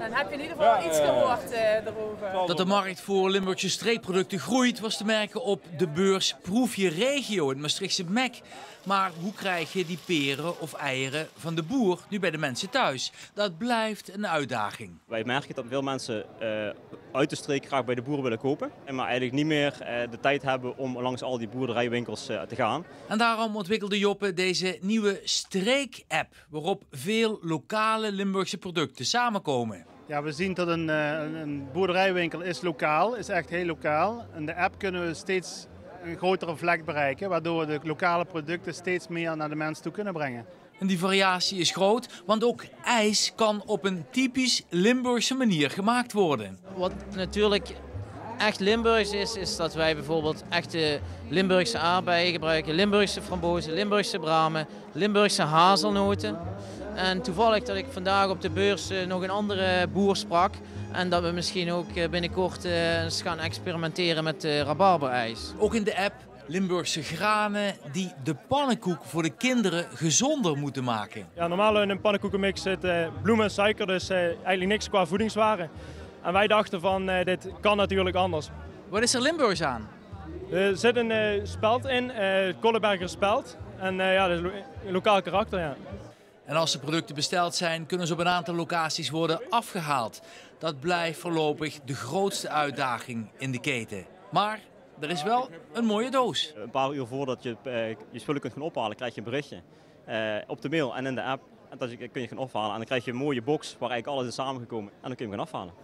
Dan heb je in ieder geval iets gehoord erover. Dat de markt voor Limburgse streekproducten groeit was te merken op de beurs Proef je Regio in het Maastrichtse MEC. Maar hoe krijg je die peren of eieren van de boer nu bij de mensen thuis? Dat blijft een uitdaging. Wij merken dat veel mensen uit de streek graag bij de boer willen kopen. Maar eigenlijk niet meer de tijd hebben om langs al die boerderijwinkels te gaan. En daarom ontwikkelde Joppe deze nieuwe streek-app, waarop veel lokale Limburgse producten samenkomen. Ja, we zien dat een boerderijwinkel is lokaal, is echt heel lokaal. En de app kunnen we steeds een grotere vlek bereiken, waardoor we de lokale producten steeds meer naar de mensen toe kunnen brengen. En die variatie is groot, want ook ijs kan op een typisch Limburgse manier gemaakt worden. Wat natuurlijk echt Limburgs is dat wij bijvoorbeeld echte Limburgse aardbeien gebruiken, Limburgse frambozen, Limburgse bramen, Limburgse hazelnoten. En toevallig dat ik vandaag op de beurs nog een andere boer sprak en dat we misschien ook binnenkort eens gaan experimenteren met rabarberijs. Ook in de app Limburgse granen die de pannenkoek voor de kinderen gezonder moeten maken. Ja, normaal in een pannenkoekenmix zit bloemen en suiker, dus eigenlijk niks qua voedingswaarde. En wij dachten van dit kan natuurlijk anders. Wat is er Limburgs aan? Er zit een speld in, Kolleberger speld. En ja, dat is een lokaal karakter. Ja. En als de producten besteld zijn, kunnen ze op een aantal locaties worden afgehaald. Dat blijft voorlopig de grootste uitdaging in de keten. Maar er is wel een mooie doos. Een paar uur voordat je je spullen kunt gaan ophalen, krijg je een berichtje op de mail en in de app. En dat kun je gaan ophalen en dan krijg je een mooie box waar eigenlijk alles is samengekomen en dan kun je hem gaan afhalen.